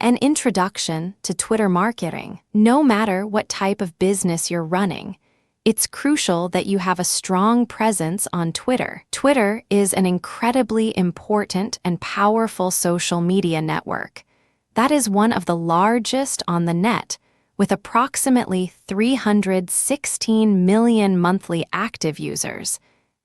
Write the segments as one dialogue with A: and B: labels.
A: An introduction to Twitter marketing. No matter what type of business you're running, it's crucial that you have a strong presence on Twitter. Twitter is an incredibly important and powerful social media network that is one of the largest on the net, with approximately 316 million monthly active users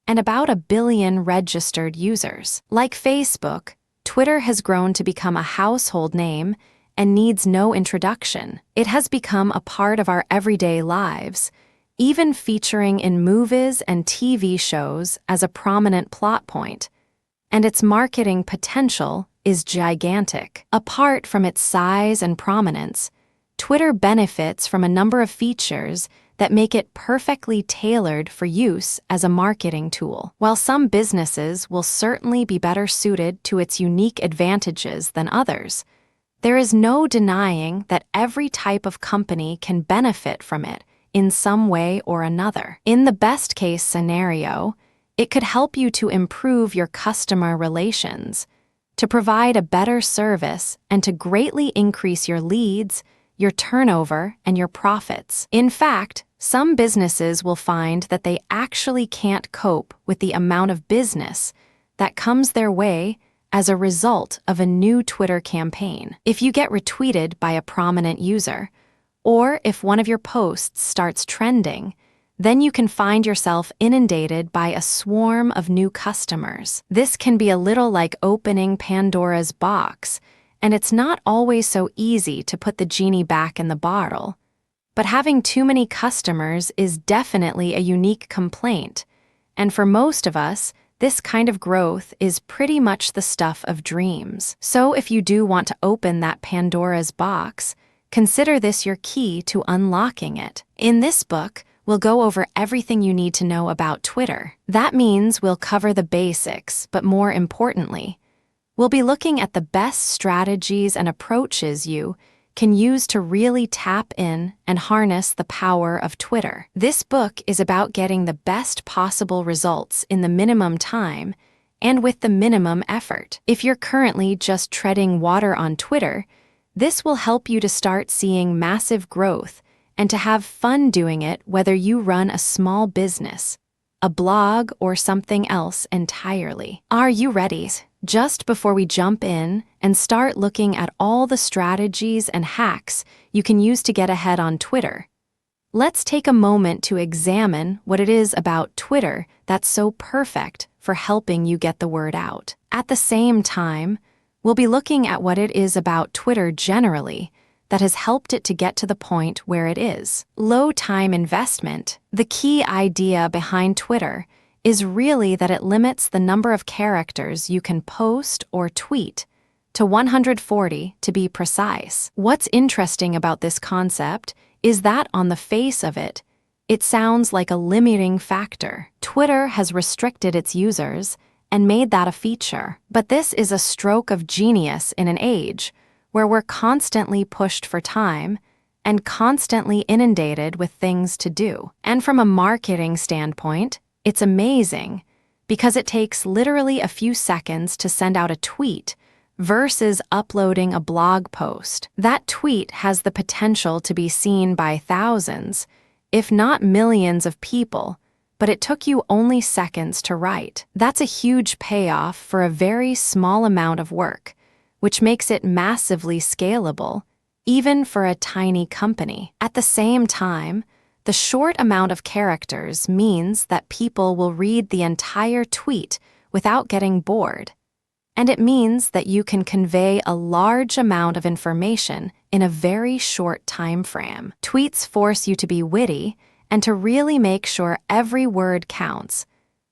A: and about 1 billion registered users. Like Facebook, Twitter has grown to become a household name and needs no introduction. It has become a part of our everyday lives, even featuring in movies and TV shows as a prominent plot point, and its marketing potential is gigantic. Apart from its size and prominence, Twitter benefits from a number of features that make it perfectly tailored for use as a marketing tool. While some businesses will certainly be better suited to its unique advantages than others, there is no denying that every type of company can benefit from it in some way or another. In the best-case scenario, it could help you to improve your customer relations, to provide a better service, and to greatly increase your leads, your turnover, and your profits. In fact, some businesses will find that they actually can't cope with the amount of business that comes their way as a result of a new Twitter campaign. If you get retweeted by a prominent user, or if one of your posts starts trending, then you can find yourself inundated by a swarm of new customers. This can be a little like opening Pandora's box, and it's not always so easy to put the genie back in the bottle. But having too many customers is definitely a unique complaint, and for most of us, this kind of growth is pretty much the stuff of dreams. So if you do want to open that Pandora's box, consider this your key to unlocking it. In this book, we'll go over everything you need to know about Twitter. That means we'll cover the basics, but more importantly, we'll be looking at the best strategies and approaches you can use to really tap in and harness the power of Twitter. This book is about getting the best possible results in the minimum time and with the minimum effort. If you're currently just treading water on Twitter, this will help you to start seeing massive growth and to have fun doing it, whether you run a small business, a blog, or something else entirely. Are you ready? Just before we jump in and start looking at all the strategies and hacks you can use to get ahead on Twitter, let's take a moment to examine what it is about Twitter that's so perfect for helping you get the word out. At the same time, we'll be looking at what it is about Twitter generally that has helped it to get to the point where it is. Low time investment. The key idea behind Twitter is really that it limits the number of characters you can post or tweet to 140 to be precise. What's interesting about this concept is that on the face of it, it sounds like a limiting factor. Twitter has restricted its users and made that a feature. But this is a stroke of genius in an age where we're constantly pushed for time and constantly inundated with things to do. And from a marketing standpoint, it's amazing because it takes literally a few seconds to send out a tweet versus uploading a blog post. That tweet has the potential to be seen by thousands, if not millions of people, but it took you only seconds to write. That's a huge payoff for a very small amount of work, which makes it massively scalable, even for a tiny company. At the same time, the short amount of characters means that people will read the entire tweet without getting bored, and it means that you can convey a large amount of information in a very short time frame. Tweets force you to be witty and to really make sure every word counts,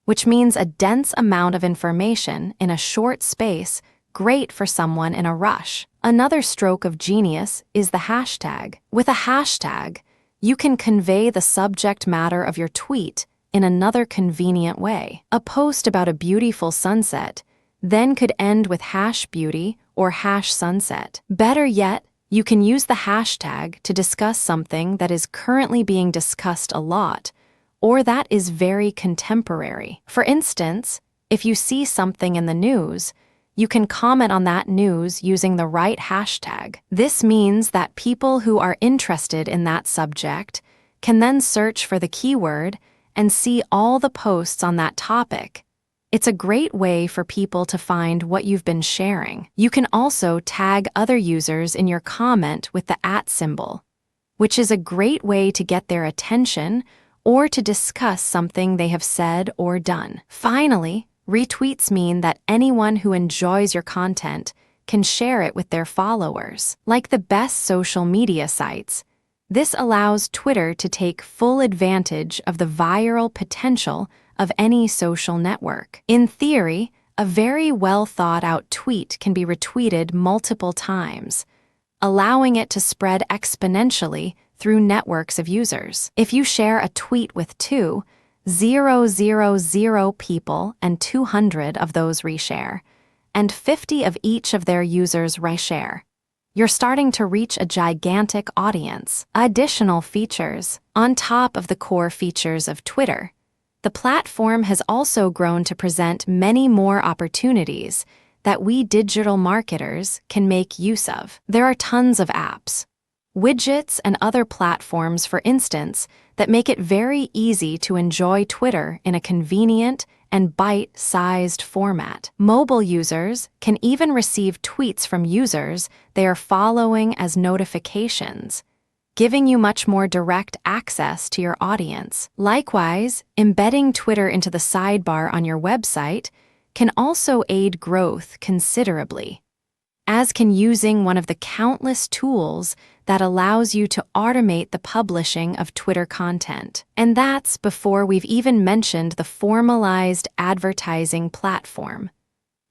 A: which means a dense amount of information in a short space, great for someone in a rush. Another stroke of genius is the hashtag. With a hashtag, you can convey the subject matter of your tweet in another convenient way. A post about a beautiful sunset then could end with #beauty or #sunset. Better yet, you can use the hashtag to discuss something that is currently being discussed a lot, or that is very contemporary. For instance, if you see something in the news, you can comment on that news using the right hashtag. This means that people who are interested in that subject can then search for the keyword and see all the posts on that topic. It's a great way for people to find what you've been sharing. You can also tag other users in your comment with the @ symbol, which is a great way to get their attention or to discuss something they have said or done. Finally, retweets mean that anyone who enjoys your content can share it with their followers. Like the best social media sites, this allows Twitter to take full advantage of the viral potential of any social network. In theory, a very well-thought-out tweet can be retweeted multiple times, allowing it to spread exponentially through networks of users. If you share a tweet with 2,000 people and 200 of those reshare, and 50 of each of their users reshare, you're starting to reach a gigantic audience. Additional features. On top of the core features of Twitter, the platform has also grown to present many more opportunities that we digital marketers can make use of. There are tons of apps, widgets, and other platforms, for instance, that make it very easy to enjoy Twitter in a convenient and bite-sized format. Mobile users can even receive tweets from users they are following as notifications, giving you much more direct access to your audience. Likewise, embedding Twitter into the sidebar on your website can also aid growth considerably, as can using one of the countless tools that allows you to automate the publishing of Twitter content. And that's before we've even mentioned the formalized advertising platform.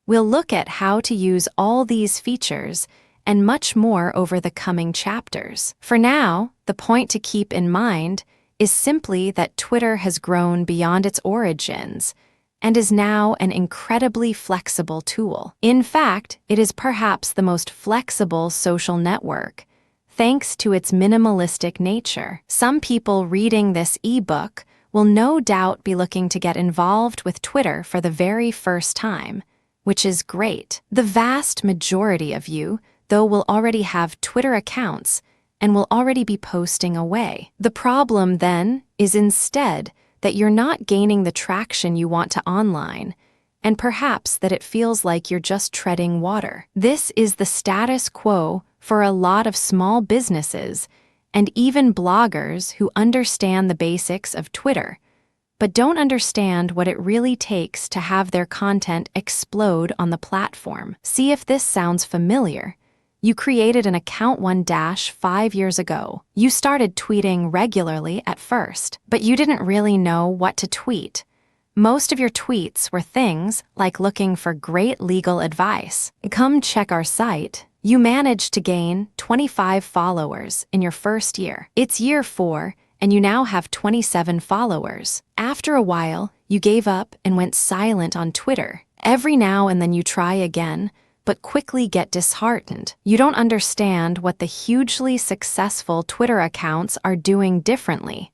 A: We'll look at how to use all these features and much more over the coming chapters. For now, the point to keep in mind is simply that Twitter has grown beyond its origins and is now an incredibly flexible tool. In fact, it is perhaps the most flexible social network, thanks to its minimalistic nature. Some people reading this ebook will no doubt be looking to get involved with Twitter for the very first time, which is great. The vast majority of you, though, will already have Twitter accounts and will already be posting away. The problem, then, is instead that you're not gaining the traction you want to online, and perhaps that it feels like you're just treading water. This is the status quo for a lot of small businesses and even bloggers who understand the basics of Twitter, but don't understand what it really takes to have their content explode on the platform. See if this sounds familiar. You created an account 1-5 years ago. You started tweeting regularly at first, but you didn't really know what to tweet. Most of your tweets were things like looking for great legal advice. Come check our site. You managed to gain 25 followers in your first year. It's year 4, and you now have 27 followers. After a while, you gave up and went silent on Twitter. Every now and then you try again, but quickly get disheartened. You don't understand what the hugely successful Twitter accounts are doing differently.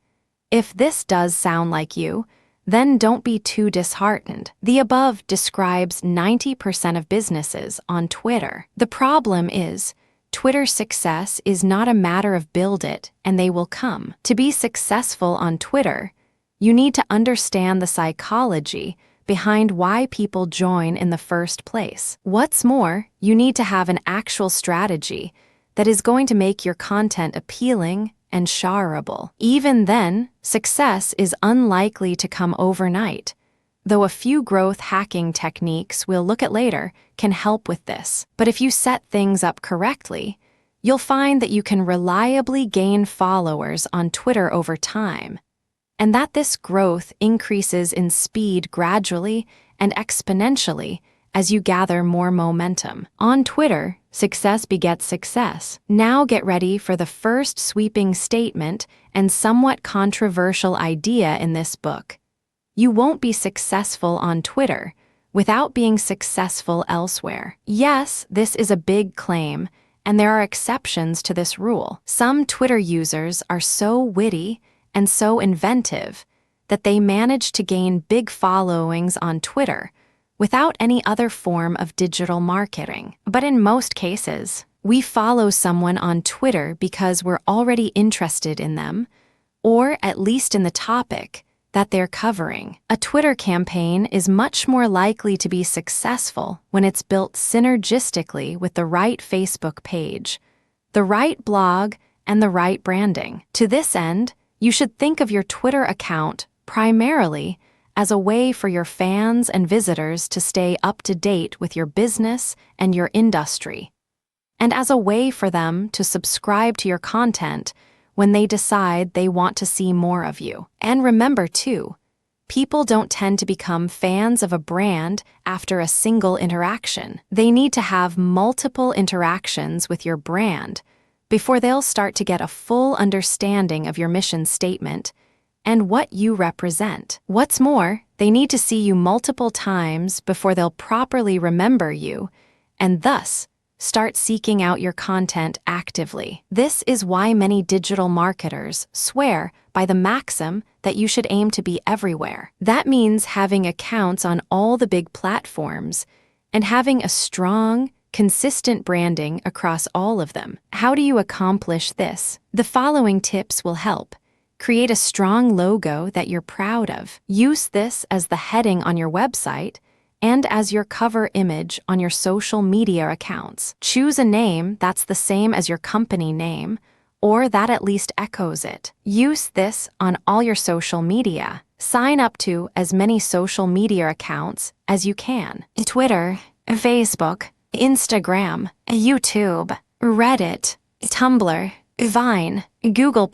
A: If this does sound like you, then don't be too disheartened. The above describes 90% of businesses on Twitter. The problem is, Twitter's success is not a matter of build it and they will come. To be successful on Twitter, you need to understand the psychology behind why people join in the first place. What's more, you need to have an actual strategy that is going to make your content appealing and shareable. Even then, success is unlikely to come overnight, though a few growth hacking techniques we'll look at later can help with this. But if you set things up correctly, you'll find that you can reliably gain followers on Twitter over time, and that this growth increases in speed gradually and exponentially as you gather more momentum. On Twitter, success begets success. Now get ready for the first sweeping statement and somewhat controversial idea in this book. You won't be successful on Twitter without being successful elsewhere. Yes, this is a big claim, and there are exceptions to this rule. Some Twitter users are so witty and so inventive that they manage to gain big followings on Twitter without any other form of digital marketing. But in most cases, we follow someone on Twitter because we're already interested in them, or at least in the topic that they're covering. A Twitter campaign is much more likely to be successful when it's built synergistically with the right Facebook page, the right blog, and the right branding. To this end, you should think of your Twitter account primarily as a way for your fans and visitors to stay up to date with your business and your industry, and as a way for them to subscribe to your content when they decide they want to see more of you. And remember, too, people don't tend to become fans of a brand after a single interaction. They need to have multiple interactions with your brand before they'll start to get a full understanding of your mission statement and what you represent. What's more, they need to see you multiple times before they'll properly remember you and thus start seeking out your content actively. This is why many digital marketers swear by the maxim that you should aim to be everywhere. That means having accounts on all the big platforms and having a strong, consistent branding across all of them. How do you accomplish this? The following tips will help. Create a strong logo that you're proud of. Use this as the heading on your website and as your cover image on your social media accounts. Choose a name that's the same as your company name, or that at least echoes it. Use this on all your social media. Sign up to as many social media accounts as you can. Twitter, Facebook, Instagram, YouTube, Reddit, Tumblr, Vine, Google+,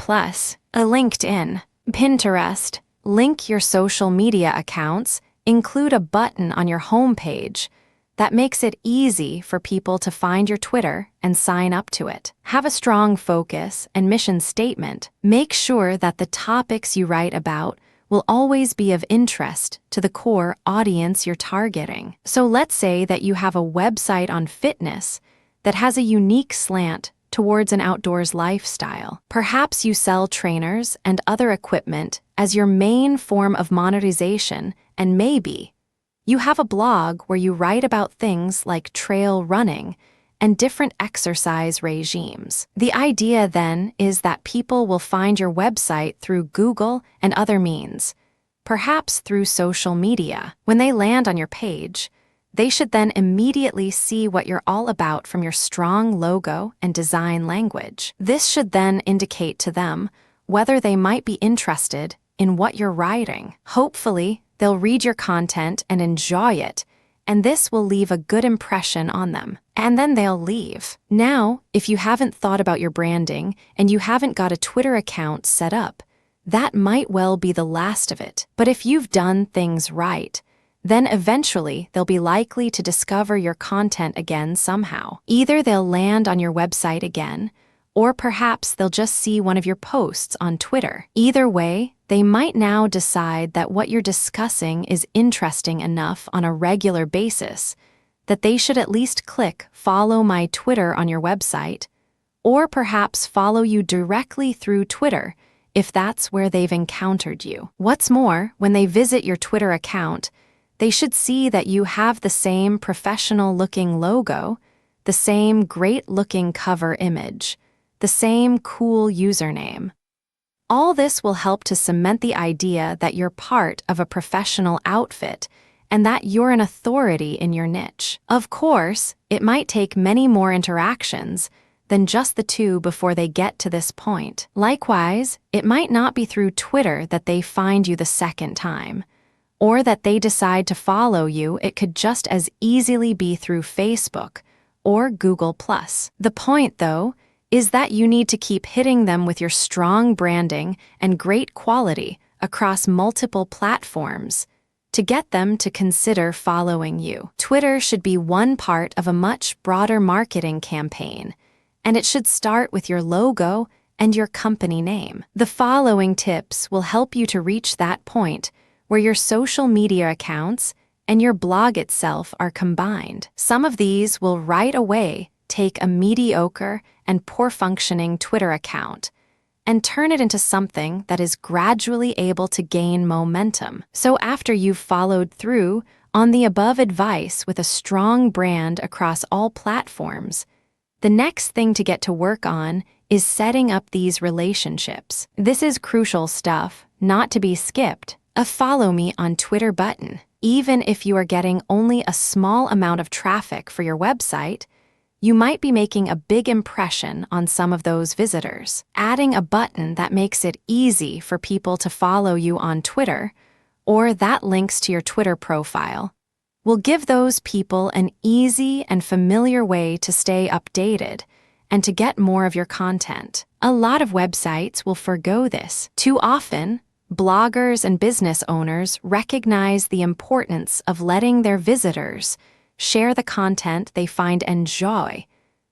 A: LinkedIn, Pinterest. Link your social media accounts. Include a button on your homepage that makes it easy for people to find your Twitter and sign up to it. Have a strong focus and mission statement. Make sure that the topics you write about will always be of interest to the core audience you're targeting. So let's say that you have a website on fitness that has a unique slant towards an outdoors lifestyle. Perhaps you sell trainers and other equipment as your main form of monetization, and maybe you have a blog where you write about things like trail running and different exercise regimes. The idea then is that people will find your website through Google and other means, perhaps through social media. When they land on your page, they should then immediately see what you're all about from your strong logo and design language. This should then indicate to them whether they might be interested in what you're writing. Hopefully, they'll read your content and enjoy it, and this will leave a good impression on them. And then they'll leave. Now, if you haven't thought about your branding and you haven't got a Twitter account set up, that might well be the last of it. But if you've done things right, then eventually they'll be likely to discover your content again somehow. Either they'll land on your website again, or perhaps they'll just see one of your posts on Twitter. Either way, they might now decide that what you're discussing is interesting enough on a regular basis that they should at least click follow my Twitter on your website, or perhaps follow you directly through Twitter if that's where they've encountered you. What's more, when they visit your Twitter account, they should see that you have the same professional-looking logo, the same great-looking cover image, the same cool username. All this will help to cement the idea that you're part of a professional outfit and that you're an authority in your niche. Of course, it might take many more interactions than just the two before they get to this point. Likewise, it might not be through Twitter that they find you the second time, or that they decide to follow you. It could just as easily be through Facebook or Google+. The point, though, is that you need to keep hitting them with your strong branding and great quality across multiple platforms to get them to consider following you. Twitter should be one part of a much broader marketing campaign, and it should start with your logo and your company name. The following tips will help you to reach that point where your social media accounts and your blog itself are combined. Some of these will right away take a mediocre and poor-functioning Twitter account and turn it into something that is gradually able to gain momentum. So after you've followed through On the above advice with a strong brand across all platforms, the next thing to get to work on is setting up these relationships. This is crucial stuff, not to be skipped. A follow me on Twitter button. Even if you are getting only a small amount of traffic for your website, you might be making a big impression on some of those visitors. Adding a button that makes it easy for people to follow you on Twitter, or that links to your Twitter profile, will give those people an easy and familiar way to stay updated and to get more of your content. A lot of websites will forgo this. Too often, bloggers and business owners recognize the importance of letting their visitors share the content they find enjoy,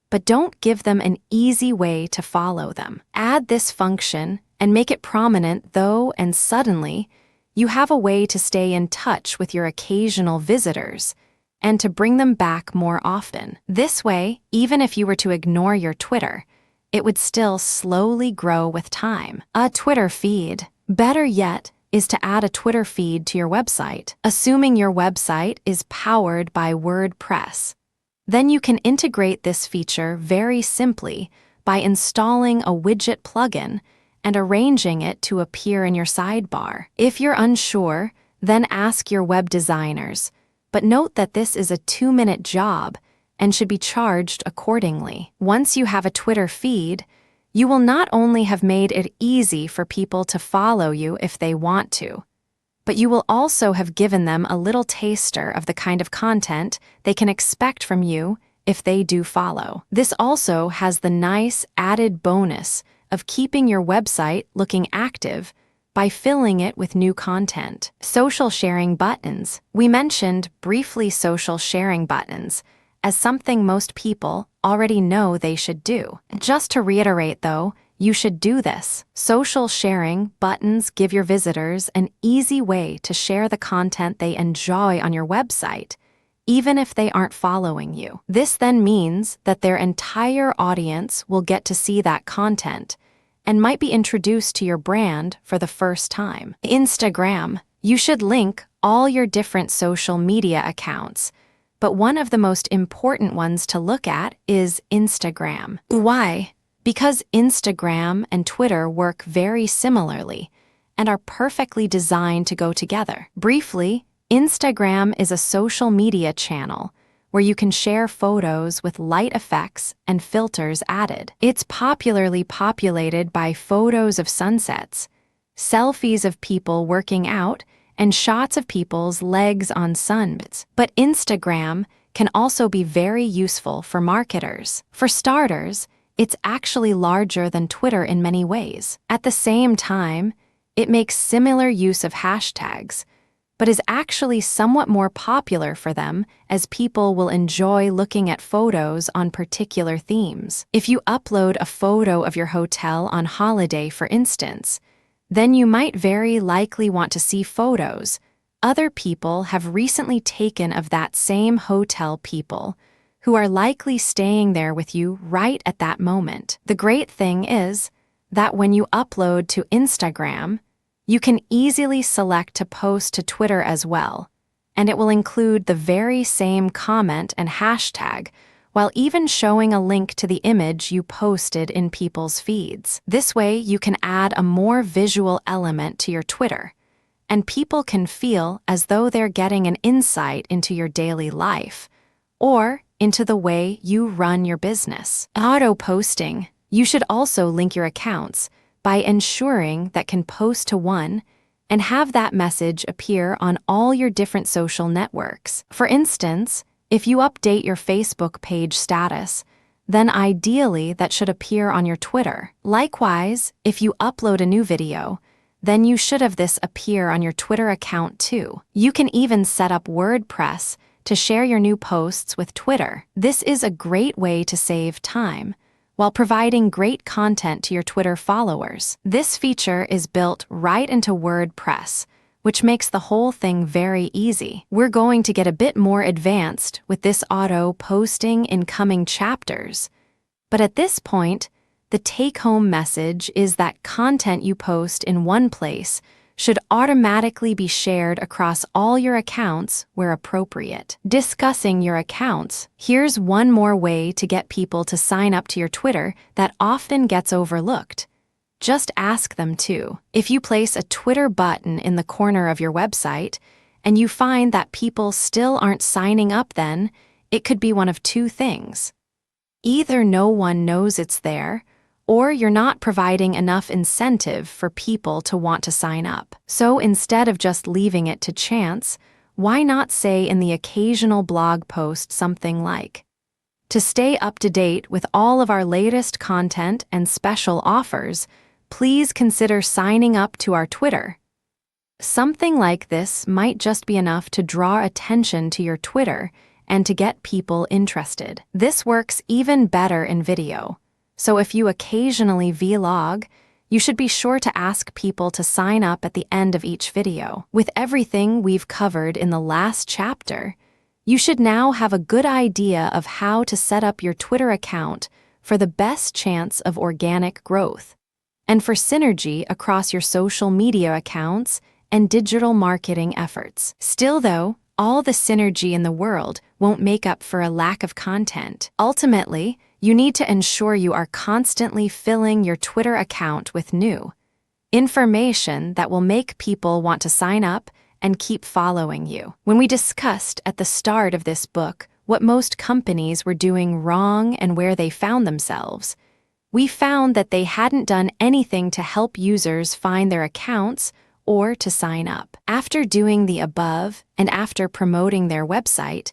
A: but don't give them an easy way to follow them. Add this function and make it prominent though, and suddenly, you have a way to stay in touch with your occasional visitors and to bring them back more often. This way, even if you were to ignore your Twitter, it would still slowly grow with time. A Twitter feed. Better yet is to add a Twitter feed to your website. Assuming your website is powered by WordPress, then you can integrate this feature very simply by installing a widget plugin and arranging it to appear in your sidebar. If you're unsure, then ask your web designers, but note that this is a 2-minute job and should be charged accordingly. Once you have a Twitter feed, you will not only have made it easy for people to follow you if they want to, but you will also have given them a little taster of the kind of content they can expect from you if they do follow. This also has the nice added bonus of keeping your website looking active by filling it with new content. Social sharing buttons. We mentioned briefly social sharing buttons as something most people already know they should do. Just to reiterate though, you should do this. Social sharing buttons give your visitors an easy way to share the content they enjoy on your website, even if they aren't following you. This then means that their entire audience will get to see that content and might be introduced to your brand for the first time. Instagram. You should link all your different social media accounts, but one of the most important ones to look at is Instagram. Why? Because Instagram and Twitter work very similarly and are perfectly designed to go together. Briefly, Instagram is a social media channel where you can share photos with light effects and filters added. It's popularly populated by photos of sunsets, selfies of people working out, and shots of people's legs on sunsets. But Instagram can also be very useful for marketers. For starters, it's actually larger than Twitter in many ways. At the same time, it makes similar use of hashtags, but is actually somewhat more popular for them as people will enjoy looking at photos on particular themes. If you upload a photo of your hotel on holiday, for instance, then you might very likely want to see photos other people have recently taken of that same hotel people who are likely staying there with you right at that moment. The great thing is that when you upload to Instagram, you can easily select to post to Twitter as well, and it will include the very same comment and hashtag while even showing a link to the image you posted in people's feeds. This way, you can add a more visual element to your Twitter, and people can feel as though they're getting an insight into your daily life or into the way you run your business. Auto-posting. You should also link your accounts by ensuring that can post to one and have that message appear on all your different social networks. For instance, if you update your Facebook page status, then ideally that should appear on your Twitter. Likewise, if you upload a new video, then you should have this appear on your Twitter account too. You can even set up WordPress to share your new posts with Twitter. This is a great way to save time while providing great content to your Twitter followers. This feature is built right into WordPress, which makes the whole thing very easy. We're going to get a bit more advanced with this auto-posting in coming chapters, but at this point, the take-home message is that content you post in one place should automatically be shared across all your accounts where appropriate. Discussing your accounts. Here's one more way to get people to sign up to your Twitter that often gets overlooked. Just ask them to. If you place a Twitter button in the corner of your website and you find that people still aren't signing up, then it could be one of two things. Either no one knows it's there, or you're not providing enough incentive for people to want to sign up. So instead of just leaving it to chance, why not say in the occasional blog post something like, "To stay up to date with all of our latest content and special offers, please consider signing up to our Twitter." Something like this might just be enough to draw attention to your Twitter and to get people interested. This works even better in video. So if you occasionally vlog, you should be sure to ask people to sign up at the end of each video. With everything we've covered in the last chapter, you should now have a good idea of how to set up your Twitter account for the best chance of organic growth and for synergy across your social media accounts and digital marketing efforts. Still though, all the synergy in the world won't make up for a lack of content. Ultimately, you need to ensure you are constantly filling your Twitter account with new information that will make people want to sign up and keep following you. When we discussed at the start of this book what most companies were doing wrong and where they found themselves, we found that they hadn't done anything to help users find their accounts or to sign up. After doing the above and after promoting their website,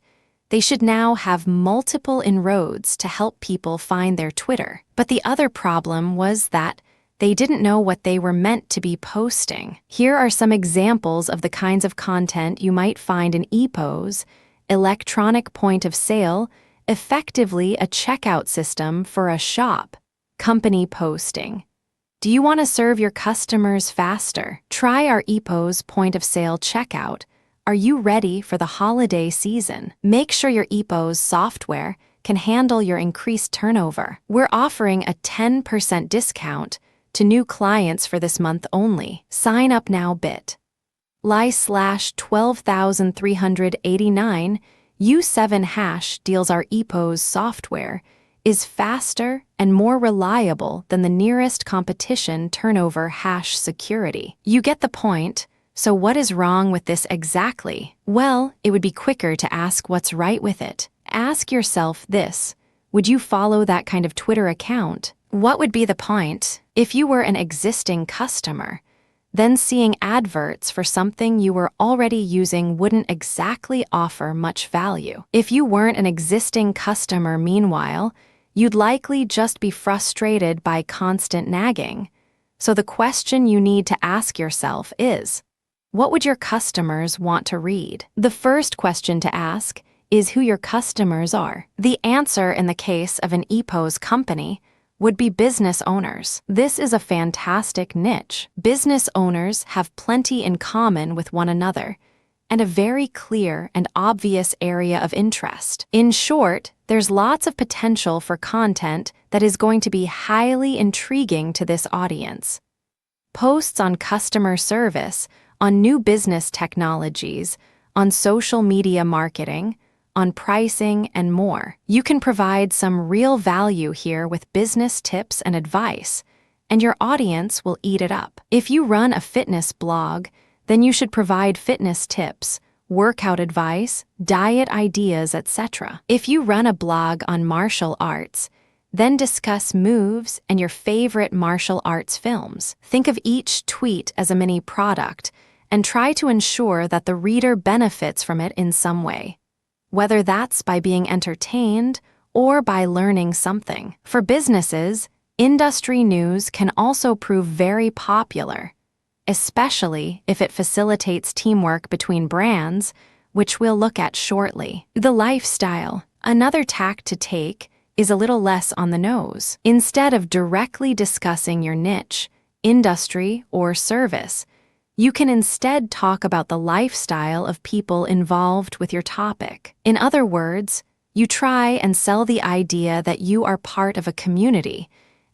A: they should now have multiple inroads to help people find their Twitter. But the other problem was that they didn't know what they were meant to be posting. Here are some examples of the kinds of content you might find in EBOOK, electronic point of sale, effectively a checkout system for a shop. Company posting. Do you want to serve your customers faster? Try our EBOOK point of sale checkout. Are you ready for the holiday season? Make sure your EBOOK software can handle your increased turnover. We're offering a 10% discount to new clients for this month only. Sign up now bit.ly/12,389 U7 # deals our EBOOK software is faster and more reliable than the nearest competition turnover hash security. You get the point. So what is wrong with this exactly? Well, it would be quicker to ask what's right with it. Ask yourself this: would you follow that kind of Twitter account? What would be the point? If you were an existing customer, then seeing adverts for something you were already using wouldn't exactly offer much value. If you weren't an existing customer, meanwhile, you'd likely just be frustrated by constant nagging. So the question you need to ask yourself is, what would your customers want to read? The first question to ask is who your customers are. The answer in the case of an EBOOK company would be business owners. This is a fantastic niche. Business owners have plenty in common with one another and a very clear and obvious area of interest. In short, there's lots of potential for content that is going to be highly intriguing to this audience. Posts on customer service, on new business technologies, on social media marketing, on pricing, and more. You can provide some real value here with business tips and advice, and your audience will eat it up. If you run a fitness blog, then you should provide fitness tips, workout advice, diet ideas, etc. If you run a blog on martial arts, then discuss moves and your favorite martial arts films. Think of each tweet as a mini product and try to ensure that the reader benefits from it in some way, whether that's by being entertained or by learning something. For businesses, industry news can also prove very popular, especially if it facilitates teamwork between brands, which we'll look at shortly. The lifestyle. Another tack to take is a little less on the nose. Instead of directly discussing your niche, industry, or service, you can instead talk about the lifestyle of people involved with your topic. In other words, you try and sell the idea that you are part of a community,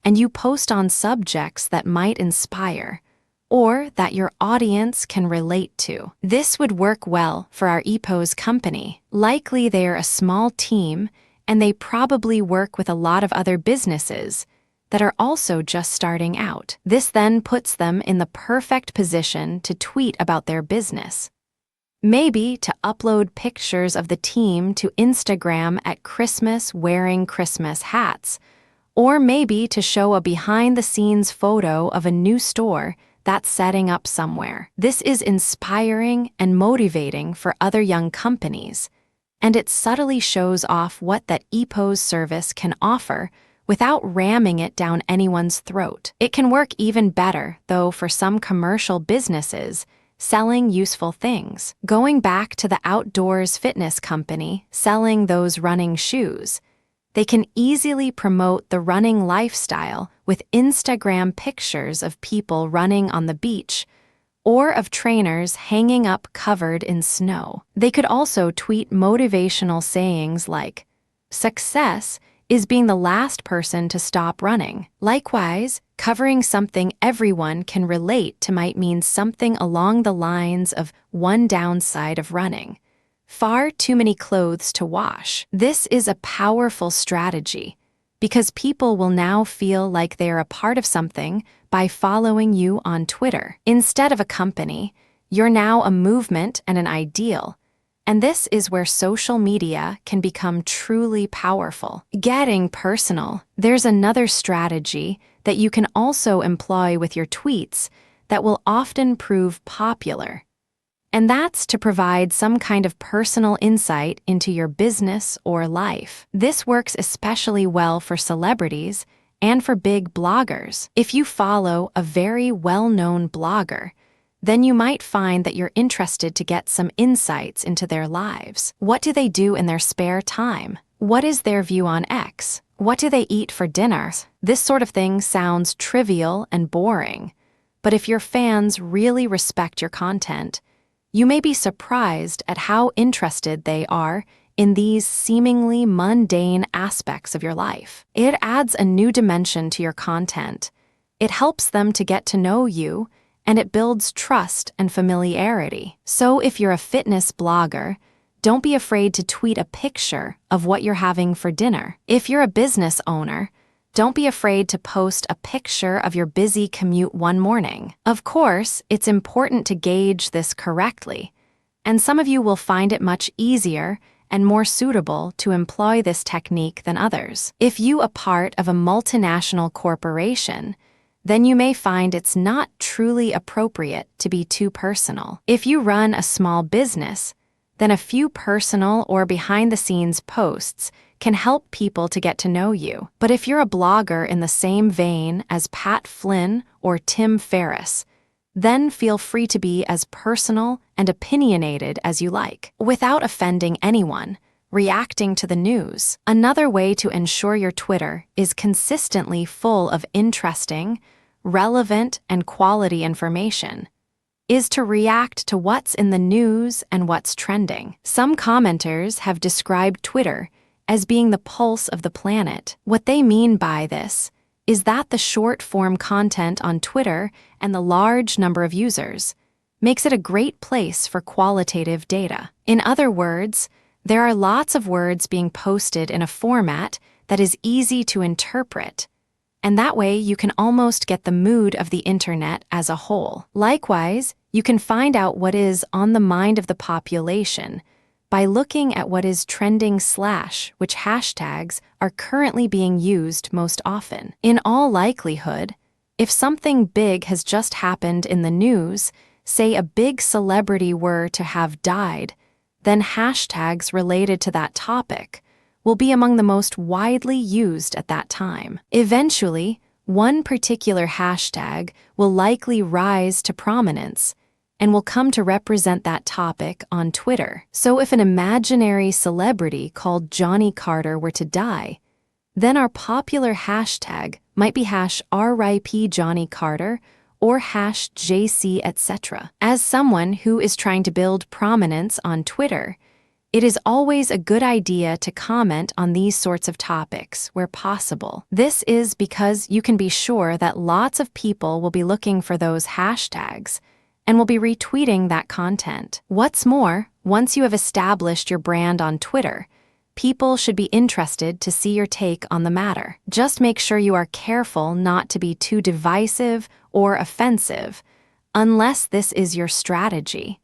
A: and you post on subjects that might inspire, or that your audience can relate to. This would work well for our EPOS company. Likely they're a small team, and they probably work with a lot of other businesses that are also just starting out. This then puts them in the perfect position to tweet about their business. Maybe to upload pictures of the team to Instagram at Christmas wearing Christmas hats, or maybe to show a behind-the-scenes photo of a new store that's setting up somewhere. This is inspiring and motivating for other young companies, and it subtly shows off what that EPOS service can offer without ramming it down anyone's throat. It can work even better, though, for some commercial businesses selling useful things. Going back to the outdoors fitness company selling those running shoes, they can easily promote the running lifestyle with Instagram pictures of people running on the beach or of trainers hanging up covered in snow. They could also tweet motivational sayings like, "Success is being the last person to stop running." Likewise, covering something everyone can relate to might mean something along the lines of one downside of running: far too many clothes to wash. This is a powerful strategy because people will now feel like they are a part of something by following you on Twitter. Instead of a company, you're now a movement and an ideal. And this is where social media can become truly powerful. Getting personal, there's another strategy that you can also employ with your tweets that will often prove popular. And that's to provide some kind of personal insight into your business or life. This works especially well for celebrities and for big bloggers. If you follow a very well-known blogger, then you might find that you're interested to get some insights into their lives. What do they do in their spare time? What is their view on X? What do they eat for dinner? This sort of thing sounds trivial and boring, but if your fans really respect your content, you may be surprised at how interested they are in these seemingly mundane aspects of your life. It adds a new dimension to your content. It helps them to get to know you, and it builds trust and familiarity. So if you're a fitness blogger, don't be afraid to tweet a picture of what you're having for dinner. If you're a business owner, don't be afraid to post a picture of your busy commute one morning. Of course, it's important to gauge this correctly, and some of you will find it much easier and more suitable to employ this technique than others. If you are part of a multinational corporation, then you may find it's not truly appropriate to be too personal. If you run a small business, then a few personal or behind-the-scenes posts can help people to get to know you. But if you're a blogger in the same vein as Pat Flynn or Tim Ferriss, then feel free to be as personal and opinionated as you like, without offending anyone. Reacting to the news. Another way to ensure your Twitter is consistently full of interesting, relevant, and quality information is to react to what's in the news and what's trending. Some commenters have described Twitter as being the pulse of the planet. What they mean by this is that the short-form content on Twitter and the large number of users makes it a great place for qualitative data. In other words, there are lots of words being posted in a format that is easy to interpret, and that way you can almost get the mood of the internet as a whole. Likewise, you can find out what is on the mind of the population by looking at what is trending / which hashtags are currently being used most often. In all likelihood, if something big has just happened in the news, say a big celebrity were to have died, then hashtags related to that topic will be among the most widely used at that time. Eventually, one particular hashtag will likely rise to prominence and will come to represent that topic on Twitter. So if an imaginary celebrity called Johnny Carter were to die, then our popular hashtag might be #RIP Johnny Carter or #JC etc. As someone who is trying to build prominence on Twitter, It is always a good idea to comment on these sorts of topics where possible. This is because you can be sure that lots of people will be looking for those hashtags and will be retweeting that content. What's more, once you have established your brand on Twitter, people should be interested to see your take on the matter. Just make sure you are careful not to be too divisive or offensive, unless this is your strategy.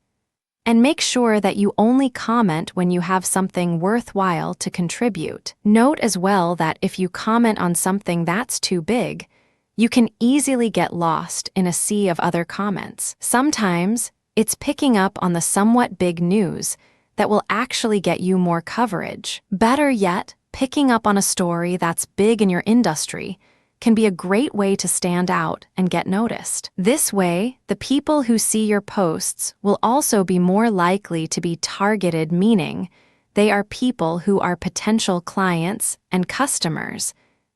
A: And make sure that you only comment when you have something worthwhile to contribute. Note as well that if you comment on something that's too big, you can easily get lost in a sea of other comments. Sometimes, it's picking up on the somewhat big news that will actually get you more coverage. Better yet, picking up on a story that's big in your industry can be a great way to stand out and get noticed. This way, the people who see your posts will also be more likely to be targeted, meaning they are people who are potential clients and customers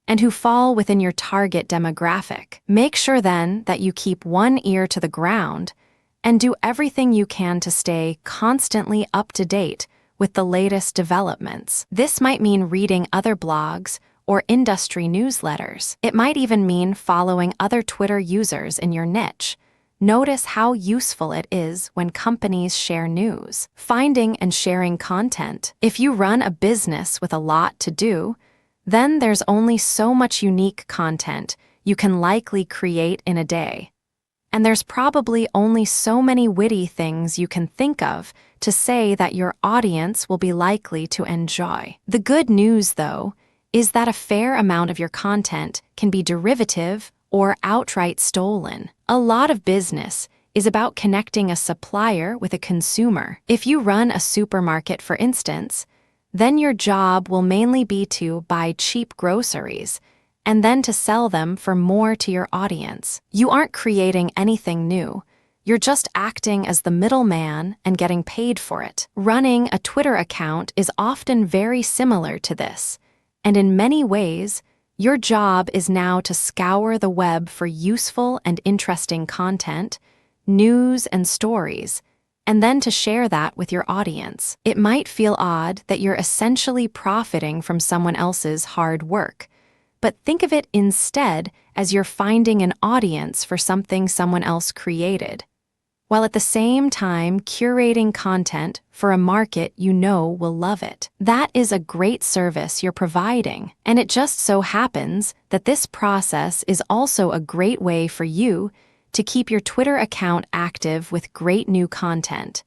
A: and who fall within your target demographic. Make sure then that you keep one ear to the ground and do everything you can to stay constantly up to date with the latest developments. This might mean reading other blogs or industry newsletters. It might even mean following other Twitter users in your niche. Notice how useful it is when companies share news. Finding and sharing content. If you run a business with a lot to do, then there's only so much unique content you can likely create in a day. And there's probably only so many witty things you can think of to say that your audience will be likely to enjoy. The good news, though, is that a fair amount of your content can be derivative or outright stolen. A lot of business is about connecting a supplier with a consumer. If you run a supermarket, for instance, then your job will mainly be to buy cheap groceries and then to sell them for more to your audience. You aren't creating anything new. You're just acting as the middleman and getting paid for it. Running a Twitter account is often very similar to this, and in many ways, your job is now to scour the web for useful and interesting content, news and stories, and then to share that with your audience. It might feel odd that you're essentially profiting from someone else's hard work, but think of it instead as you're finding an audience for something someone else created, while at the same time curating content for a market you know will love it. That is a great service you're providing, and it just so happens that this process is also a great way for you to keep your Twitter account active with great new content,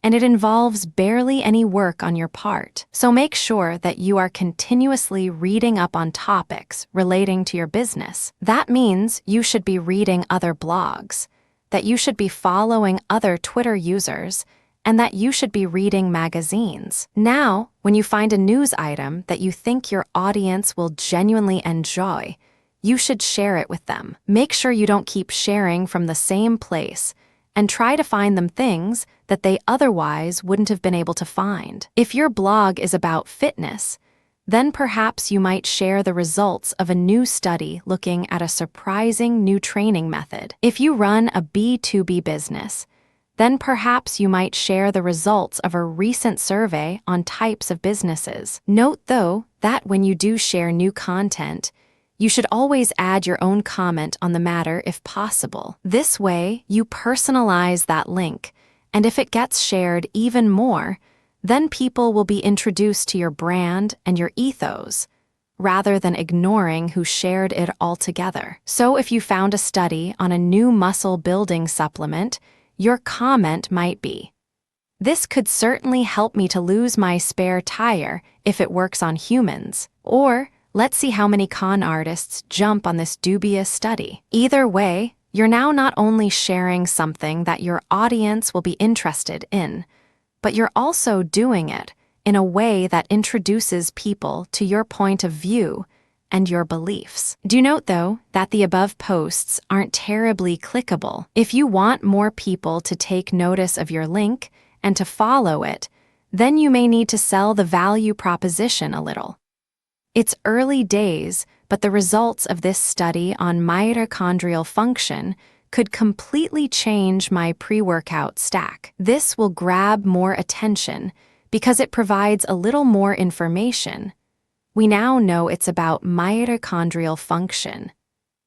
A: and it involves barely any work on your part. So make sure that you are continuously reading up on topics relating to your business. That means you should be reading other blogs, that you should be following other Twitter users, and that you should be reading magazines. Now, when you find a news item that you think your audience will genuinely enjoy, you should share it with them. Make sure you don't keep sharing from the same place, and try to find them things that they otherwise wouldn't have been able to find. If your blog is about fitness, then perhaps you might share the results of a new study looking at a surprising new training method. If you run a B2B business, then perhaps you might share the results of a recent survey on types of businesses. Note, though, that when you do share new content, you should always add your own comment on the matter if possible. This way, you personalize that link, and if it gets shared even more, then people will be introduced to your brand and your ethos, rather than ignoring who shared it altogether. So if you found a study on a new muscle-building supplement, your comment might be, "This could certainly help me to lose my spare tire if it works on humans," or, "Let's see how many con artists jump on this dubious study." Either way, you're now not only sharing something that your audience will be interested in, but you're also doing it in a way that introduces people to your point of view and your beliefs. Do note, though, that the above posts aren't terribly clickable. If you want more people to take notice of your link and to follow it, then you may need to sell the value proposition a little. It's early days, but the results of this study on mitochondrial function could completely change my pre-workout stack. This will grab more attention because it provides a little more information. We now know it's about mitochondrial function.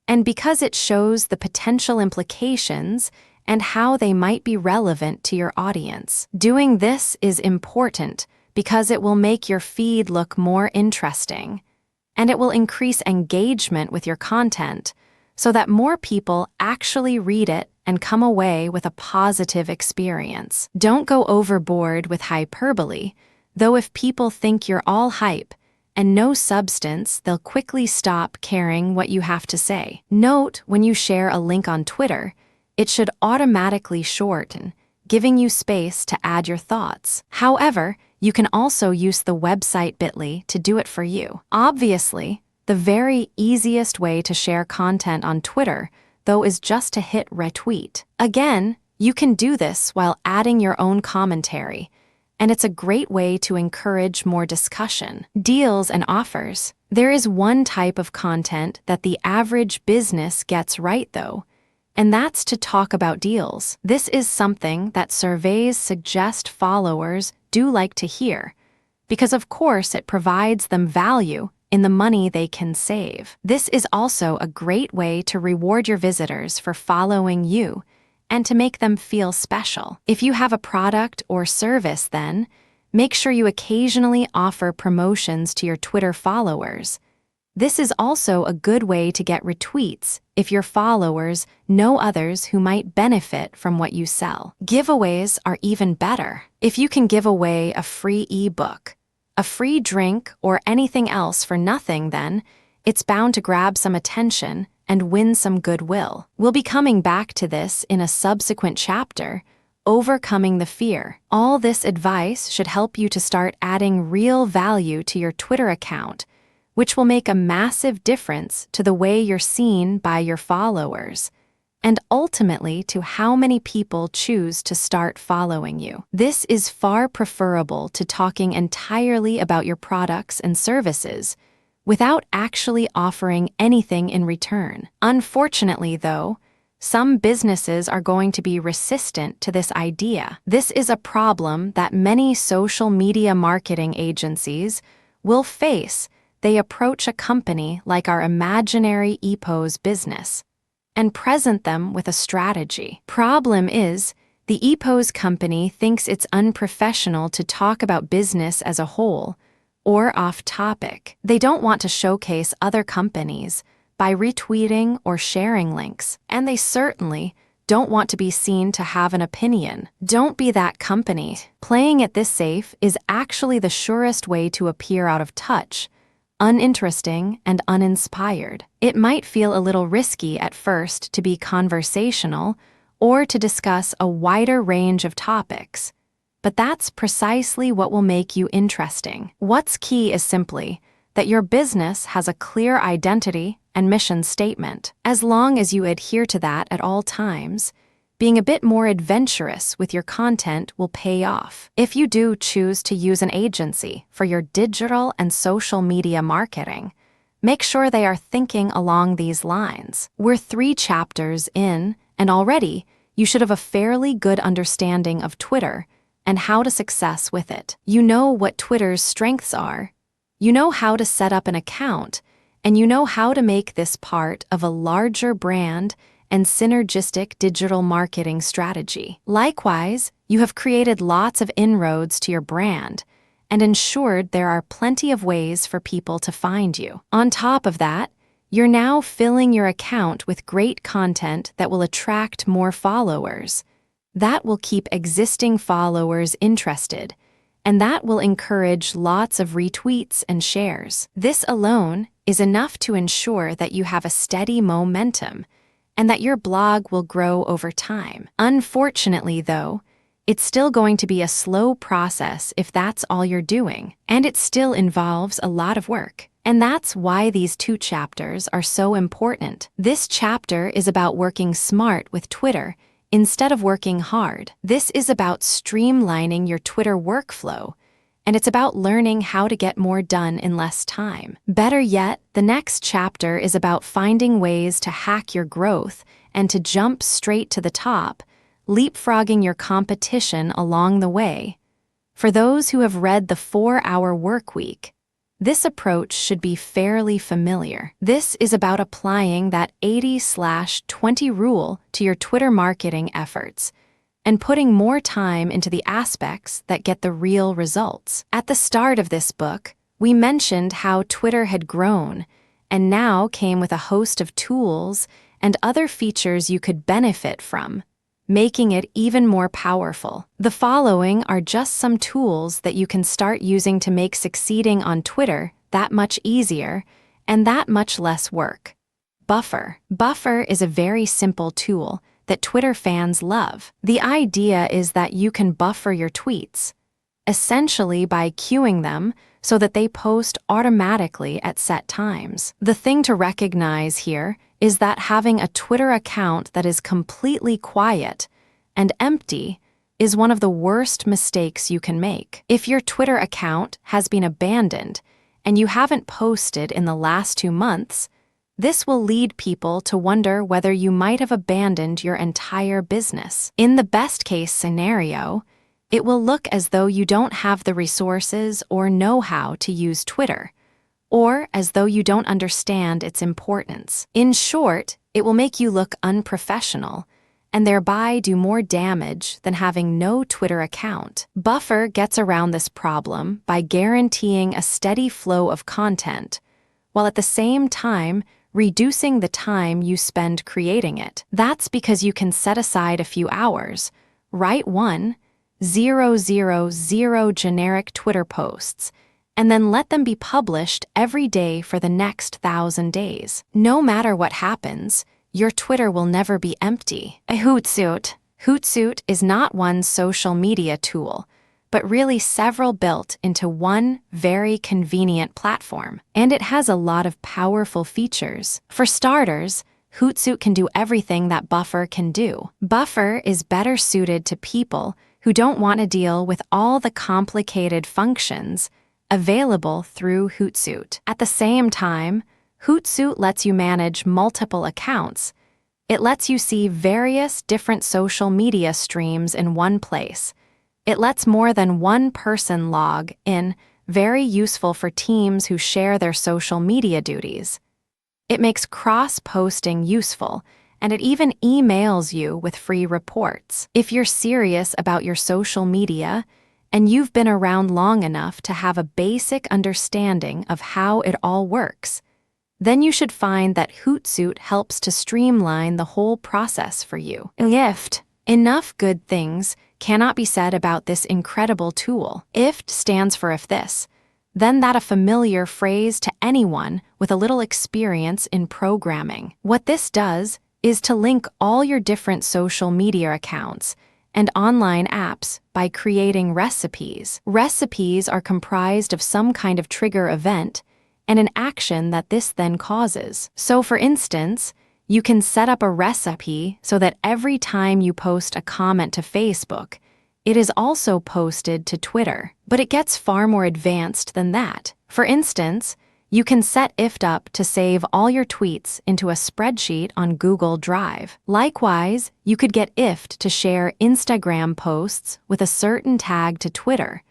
A: And because it shows the potential implications and how they might be relevant to your audience. Doing this is important because it will make your feed look more interesting, and it will increase engagement with your content so that more people actually read it and come away with a positive experience. Don't go overboard with hyperbole, though if people think you're all hype and no substance, they'll quickly stop caring what you have to say. Note when you share a link on Twitter, it should automatically shorten, giving you space to add your thoughts. However, you can also use the website Bitly to do it for you. Obviously, the very easiest way to share content on Twitter, though, is just to hit retweet. Again, you can do this while adding your own commentary, and it's a great way to encourage more discussion. Deals and offers. There is one type of content that the average business gets right, though, and that's to talk about deals. This is something that surveys suggest followers do like to hear, because of course it provides them value in the money they can save. This is also a great way to reward your visitors for following you and to make them feel special. If you have a product or service, then make sure you occasionally offer promotions to your Twitter followers. This is also a good way to get retweets if your followers know others who might benefit from what you sell. Giveaways are even better. If you can give away a free ebook, a free drink, or anything else for nothing, then it's bound to grab some attention and win some goodwill. We'll be coming back to this in a subsequent chapter, Overcoming the Fear. All this advice should help you to start adding real value to your Twitter account, which will make a massive difference to the way you're seen by your followers, and ultimately to how many people choose to start following you. This is far preferable to talking entirely about your products and services without actually offering anything in return. Unfortunately, though, some businesses are going to be resistant to this idea. This is a problem that many social media marketing agencies will face. They approach a company like our imaginary EPO's business and present them with a strategy. Problem is, the EPO's company thinks it's unprofessional to talk about business as a whole or off topic. They don't want to showcase other companies by retweeting or sharing links, and they certainly don't want to be seen to have an opinion. Don't be that company. Playing it this safe is actually the surest way to appear out of touch, uninteresting, and uninspired. It might feel a little risky at first to be conversational or to discuss a wider range of topics, but that's precisely what will make you interesting. What's key is simply that your business has a clear identity and mission statement. As long as you adhere to that at all times, being a bit more adventurous with your content will pay off. If you do choose to use an agency for your digital and social media marketing, make sure they are thinking along these lines. We're 3 chapters in, and already you should have a fairly good understanding of Twitter and how to success with it. You know what Twitter's strengths are, you know how to set up an account, and you know how to make this part of a larger brand and synergistic digital marketing strategy. Likewise, you have created lots of inroads to your brand and ensured there are plenty of ways for people to find you. On top of that, you're now filling your account with great content that will attract more followers. That will keep existing followers interested, and that will encourage lots of retweets and shares. This alone is enough to ensure that you have a steady momentum and that your blog will grow over time. Unfortunately, though, it's still going to be a slow process if that's all you're doing, and it still involves a lot of work. And that's why these 2 chapters are so important. This chapter is about working smart with Twitter instead of working hard. This is about streamlining your Twitter workflow, and it's about learning how to get more done in less time. Better yet, the next chapter is about finding ways to hack your growth and to jump straight to the top, leapfrogging your competition along the way. For those who have read The 4-Hour Workweek, this approach should be fairly familiar. This is about applying that 80/20 rule to your Twitter marketing efforts and putting more time into the aspects that get the real results. At the start of this book, we mentioned how Twitter had grown and now came with a host of tools and other features you could benefit from, making it even more powerful. The following are just some tools that you can start using to make succeeding on Twitter that much easier and that much less work. Buffer. Buffer is a very simple tool that Twitter fans love. The idea is that you can buffer your tweets, essentially by queuing them so that they post automatically at set times. The thing to recognize here is that having a Twitter account that is completely quiet and empty is one of the worst mistakes you can make. If your Twitter account has been abandoned and you haven't posted in the last 2 months, this will lead people to wonder whether you might have abandoned your entire business. In the best-case scenario, it will look as though you don't have the resources or know-how to use Twitter, or as though you don't understand its importance. In short, it will make you look unprofessional and thereby do more damage than having no Twitter account. Buffer gets around this problem by guaranteeing a steady flow of content, while at the same time reducing the time you spend creating it. That's because you can set aside a few hours, write 1,000 generic Twitter posts, and then let them be published every day for the next 1,000 days. No matter what happens, your Twitter will never be empty. A Hootsuite. Hootsuite is not one social media tool, but really several built into one very convenient platform. And it has a lot of powerful features. For starters, Hootsuite can do everything that Buffer can do. Buffer is better suited to people who don't want to deal with all the complicated functions available through Hootsuite. At the same time, Hootsuite lets you manage multiple accounts. It lets you see various different social media streams in one place. It lets more than one person log in, very useful for teams who share their social media duties. It makes cross-posting useful, and it even emails you with free reports. If you're serious about your social media, and you've been around long enough to have a basic understanding of how it all works, then you should find that Hootsuite helps to streamline the whole process for you. Enough good things cannot be said about this incredible tool. IFT stands for if this, then that a familiar phrase to anyone with a little experience in programming. What this does is to link all your different social media accounts and online apps by creating recipes. Recipes are comprised of some kind of trigger event and an action that this then causes. So for instance, you can set up a recipe so that every time you post a comment to Facebook, it is also posted to Twitter. But it gets far more advanced than that. For instance, you can set IFT up to save all your tweets into a spreadsheet on Google Drive. Likewise, you could get IFT to share Instagram posts with a certain tag to Twitter,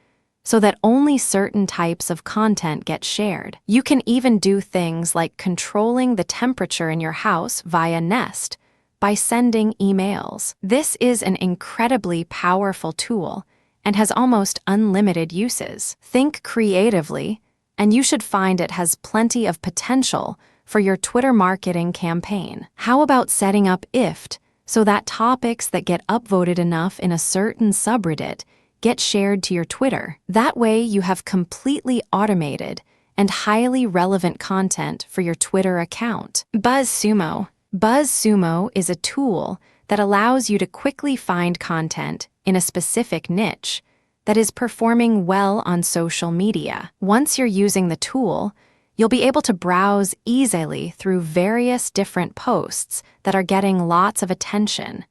A: so that only certain types of content get shared. You can even do things like controlling the temperature in your house via Nest by sending emails. This is an incredibly powerful tool and has almost unlimited uses. Think creatively, and you should find it has plenty of potential for your Twitter marketing campaign. How about setting up IFT so that topics that get upvoted enough in a certain subreddit get shared to your Twitter? That way you have completely automated and highly relevant content for your Twitter account. BuzzSumo. BuzzSumo is a tool that allows you to quickly find content in a specific niche that is performing well on social media. Once you're using the tool, you'll be able to browse easily through various different posts that are getting lots of attention.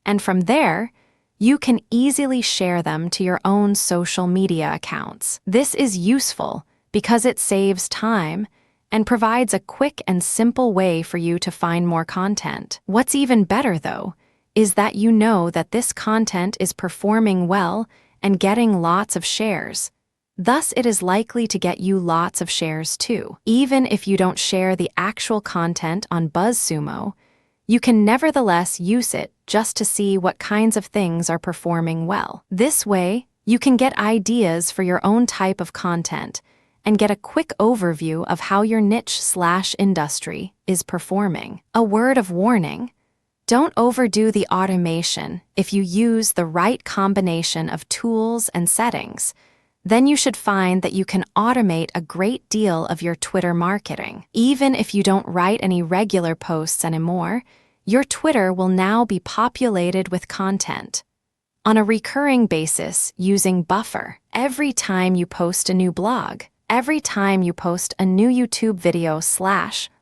A: And from there, you can easily share them to your own social media accounts. This is useful because it saves time and provides a quick and simple way for you to find more content. What's even better, though, is that you know that this content is performing well and getting lots of shares. Thus, it is likely to get you lots of shares too. Even if you don't share the actual content on BuzzSumo, you can nevertheless use it just to see what kinds of things are performing well. This way, you can get ideas for your own type of content and get a quick overview of how your niche/industry is performing. A word of warning: don't overdo the automation. If you use the right combination of tools and settings, then you should find that you can automate a great deal of your Twitter marketing. Even if you don't write any regular posts anymore, your Twitter will now be populated with content on a recurring basis using Buffer. Every time you post a new blog, every time you post a new YouTube video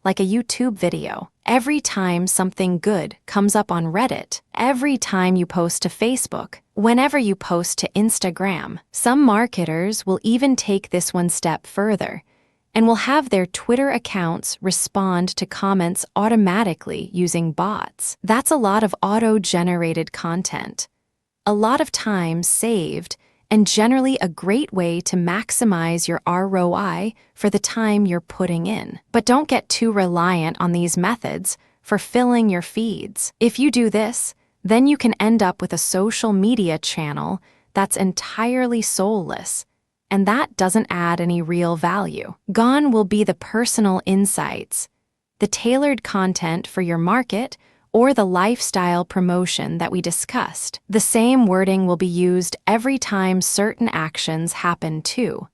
A: like a YouTube video, every time something good comes up on Reddit, every time you post to Facebook, whenever you post to Instagram. Some marketers will even take this one step further and will have their Twitter accounts respond to comments automatically using bots. That's a lot of auto-generated content, a lot of time saved, and generally a great way to maximize your ROI for the time you're putting in. But don't get too reliant on these methods for filling your feeds. If you do this, then you can end up with a social media channel that's entirely soulless, and that doesn't add any real value. Gone will be the personal insights, the tailored content for your market, or the lifestyle promotion that we discussed. The same wording will be used every time certain actions happen too.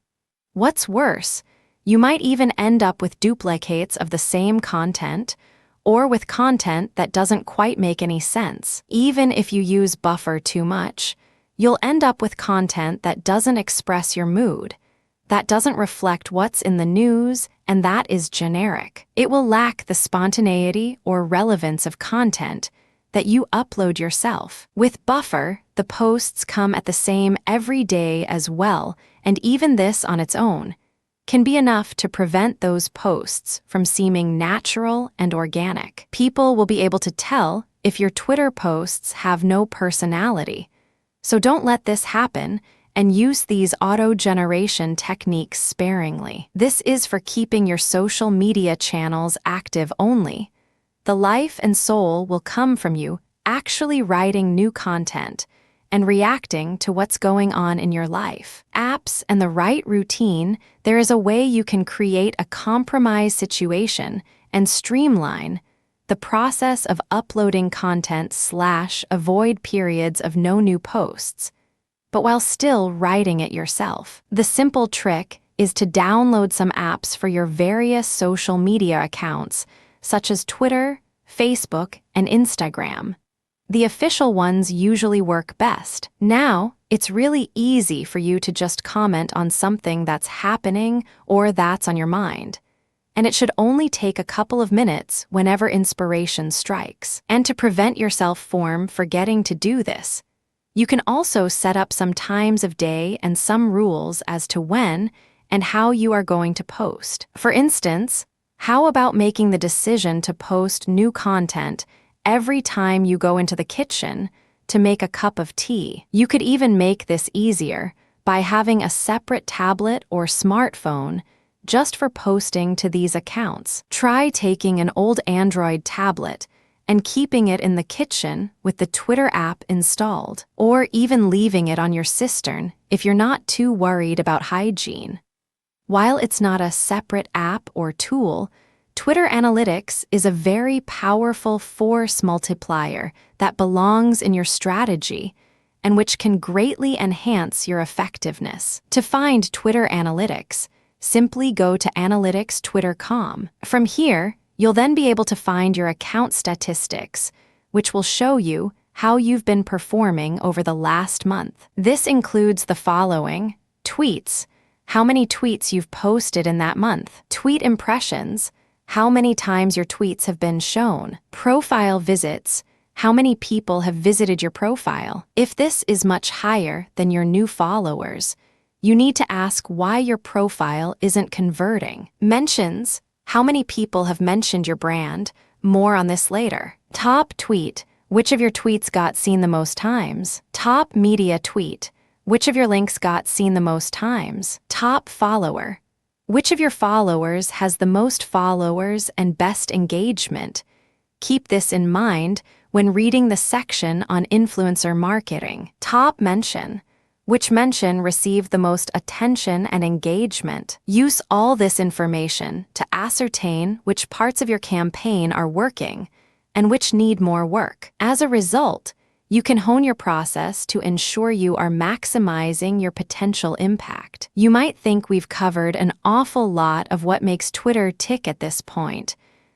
A: What's worse, you might even end up with duplicates of the same content, or with content that doesn't quite make any sense. Even if you use Buffer too much, you'll end up with content that doesn't express your mood, that doesn't reflect what's in the news, and that is generic. It will lack the spontaneity or relevance of content that you upload yourself. With Buffer, the posts come at the same every day as well, and even this on its own can be enough to prevent those posts from seeming natural and organic. People will be able to tell if your Twitter posts have no personality. So don't let this happen, and use these auto-generation techniques sparingly. This is for keeping your social media channels active only. The life and soul will come from you actually writing new content and reacting to what's going on in your life. Apps and the right routine, there is a way you can create a compromise situation and streamline the process of uploading content / avoid periods of no new posts, but while still writing it yourself. The simple trick is to download some apps for your various social media accounts, such as Twitter, Facebook, and Instagram. The official ones usually work best. Now, it's really easy for you to just comment on something that's happening or that's on your mind. And it should only take a couple of minutes whenever inspiration strikes. And to prevent yourself from forgetting to do this, you can also set up some times of day and some rules as to when and how you are going to post. For instance, how about making the decision to post new content every time you go into the kitchen to make a cup of tea? You could even make this easier by having a separate tablet or smartphone just for posting to these accounts. Try taking an old Android tablet and keeping it in the kitchen with the Twitter app installed, or even leaving it on your cistern if you're not too worried about hygiene. While it's not a separate app or tool, Twitter Analytics is a very powerful force multiplier that belongs in your strategy and which can greatly enhance your effectiveness. To find Twitter Analytics, simply go to analytics.twitter.com. From here, you'll then be able to find your account statistics, which will show you how you've been performing over the last month. This includes the following: tweets, how many tweets you've posted in that month; tweet impressions, how many times your tweets have been shown; profile visits, how many people have visited your profile. If this is much higher than your new followers, you need to ask why your profile isn't converting. Mentions, how many people have mentioned your brand. More on this later. Top tweet, which of your tweets got seen the most times. Top media tweet, Which of your links got seen the most times? Top follower. Which of your followers has the most followers and best engagement? Keep this in mind when reading the section on influencer marketing. Top mention. Which mention received the most attention and engagement? Use all this information to ascertain which parts of your campaign are working and which need more work. As a result, you can hone your process to ensure you are maximizing your potential impact. You might think we've covered an awful lot of what makes Twitter tick at this point,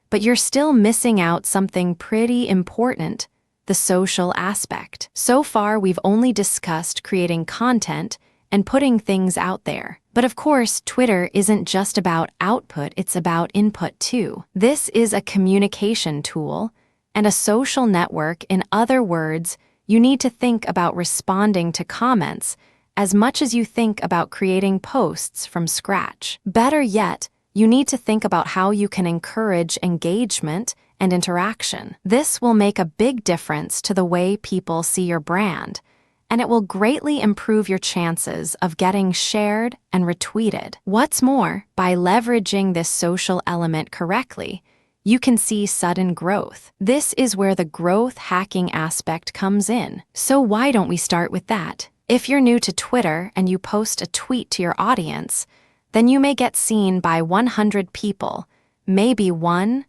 A: but you're still missing out something pretty important: the social aspect. So far, we've only discussed creating content and putting things out there. But of course, Twitter isn't just about output, it's about input too. This is a communication tool and a social network. In other words, you need to think about responding to comments as much as you think about creating posts from scratch. Better yet, you need to think about how you can encourage engagement and interaction. This will make a big difference to the way people see your brand, and it will greatly improve your chances of getting shared and retweeted. What's more, by leveraging this social element correctly, you can see sudden growth. This is where the growth hacking aspect comes in. So why don't we start with that? If you're new to Twitter and you post a tweet to your audience, then you may get seen by 100 people, maybe 1,000.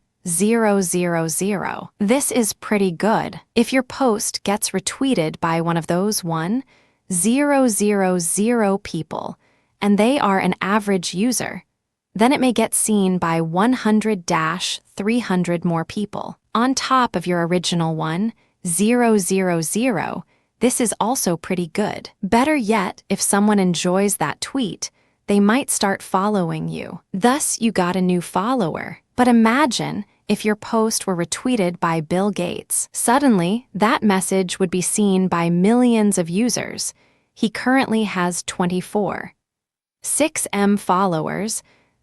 A: This is pretty good. If your post gets retweeted by one of those 1,000 people, and they are an average user, then it may get seen by 100-300 more people. On top of your original 1,000, this is also pretty good. Better yet, if someone enjoys that tweet, they might start following you. Thus, you got a new follower. But imagine if your post were retweeted by Bill Gates. Suddenly, that message would be seen by millions of users. He currently has 24.6 followers,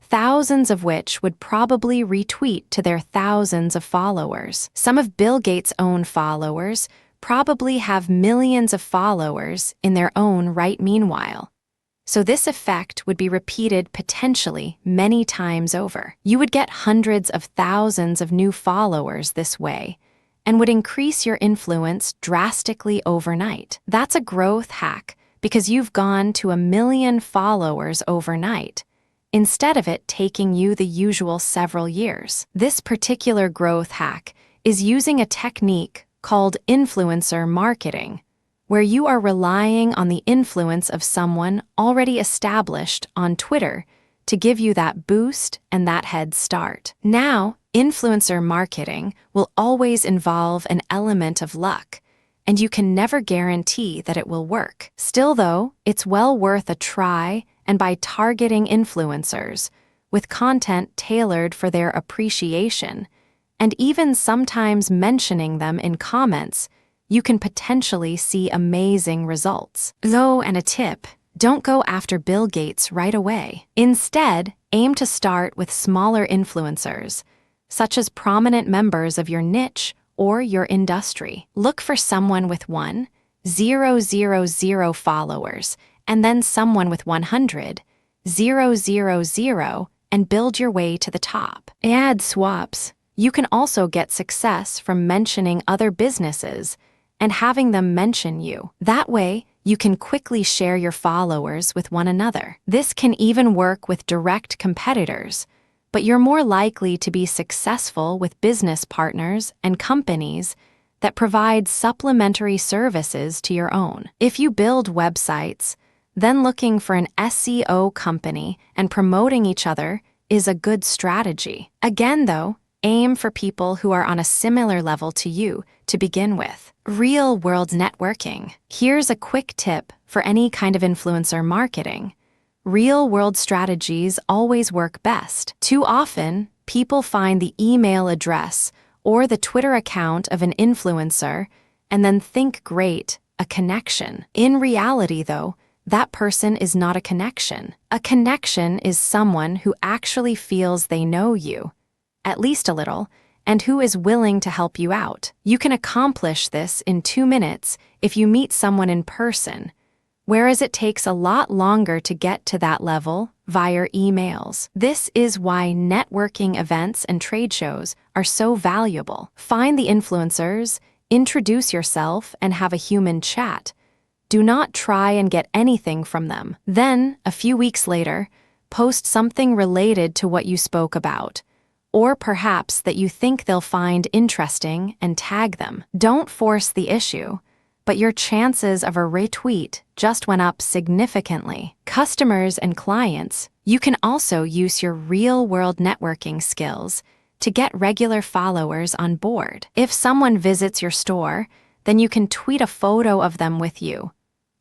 A: thousands of which would probably retweet to their thousands of followers. Some of Bill Gates' own followers probably have millions of followers in their own right meanwhile. So this effect would be repeated potentially many times over. You would get hundreds of thousands of new followers this way, and would increase your influence drastically overnight. That's a growth hack because you've gone to 1 million followers overnight, instead of it taking you the usual several years. This particular growth hack is using a technique called influencer marketing, where you are relying on the influence of someone already established on Twitter to give you that boost and that head start. Now, influencer marketing will always involve an element of luck, and you can never guarantee that it will work. Still though, it's well worth a try, and by targeting influencers with content tailored for their appreciation, and even sometimes mentioning them in comments, you can potentially see amazing results. Though, and a tip, don't go after Bill Gates right away. Instead, aim to start with smaller influencers, such as prominent members of your niche or your industry. Look for someone with 1,000 followers, and then someone with 100,000, and build your way to the top. Ad swaps. You can also get success from mentioning other businesses and having them mention you. That way, you can quickly share your followers with one another. This can even work with direct competitors, but you're more likely to be successful with business partners and companies that provide supplementary services to your own. If you build websites, then looking for an SEO company and promoting each other is a good strategy. Again, though, aim for people who are on a similar level to you to begin with. Real-world networking. Here's a quick tip for any kind of influencer marketing. Real-world strategies always work best. Too often, people find the email address or the Twitter account of an influencer and then think, great, a connection. In reality, though, that person is not a connection. A connection is someone who actually feels they know you, at least a little, and who is willing to help you out. You can accomplish this in 2 minutes if you meet someone in person, whereas it takes a lot longer to get to that level via emails. This is why networking events and trade shows are so valuable. Find the influencers, introduce yourself, and have a human chat. Do not try and get anything from them. Then, a few weeks later, post something related to what you spoke about, or perhaps that you think they'll find interesting, and tag them. Don't force the issue, but your chances of a retweet just went up significantly. Customers and clients, you can also use your real-world networking skills to get regular followers on board. If someone visits your store, then you can tweet a photo of them with you,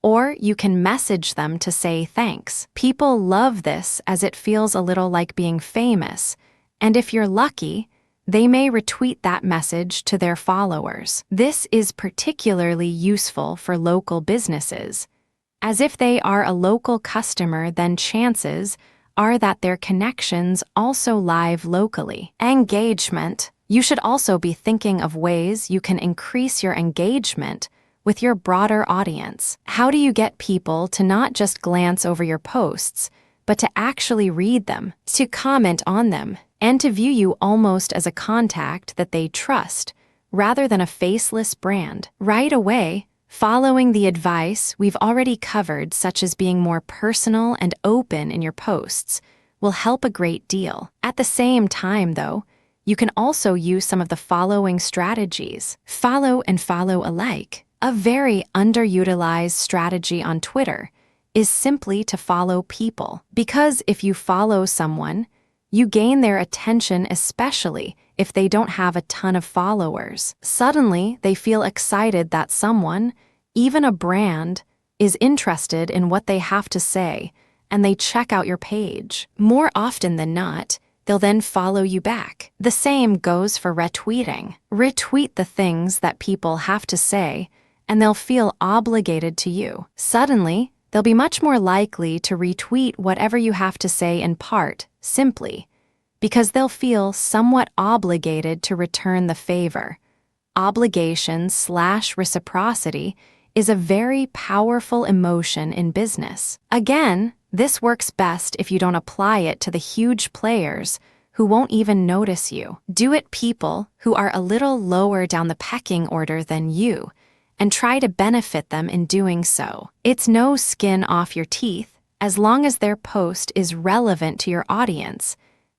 A: or you can message them to say thanks. People love this as it feels a little like being famous, and if you're lucky, they may retweet that message to their followers. This is particularly useful for local businesses, as if they are a local customer, then chances are that their connections also live locally. Engagement. You should also be thinking of ways you can increase your engagement with your broader audience. How do you get people to not just glance over your posts, but to actually read them, to comment on them, and to view you almost as a contact that they trust, rather than a faceless brand? Right away, following the advice we've already covered, such as being more personal and open in your posts, will help a great deal. At the same time, though, you can also use some of the following strategies. Follow and follow alike. A very underutilized strategy on Twitter is simply to follow people. Because if you follow someone, you gain their attention, especially if they don't have a ton of followers. Suddenly, they feel excited that someone, even a brand, is interested in what they have to say, and they check out your page. More often than not, they'll then follow you back. The same goes for retweeting. Retweet the things that people have to say, and they'll feel obligated to you. Suddenly, they'll be much more likely to retweet whatever you have to say in part, simply because they'll feel somewhat obligated to return the favor. Obligation/reciprocity is a very powerful emotion in business. Again, this works best if you don't apply it to the huge players who won't even notice you. Do it people who are a little lower down the pecking order than you, and try to benefit them in doing so. It's no skin off your teeth as long as their post is relevant to your audience,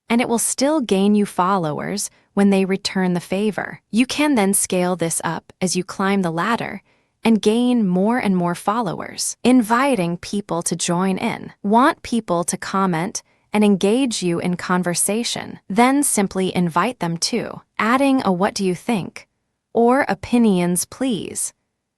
A: and it will still gain you followers when they return the favor. You can then scale this up as you climb the ladder and gain more and more followers. Inviting people to join in. Want people to comment and engage you in conversation. Then simply invite them to, adding a "what do you think?" or "opinions, please"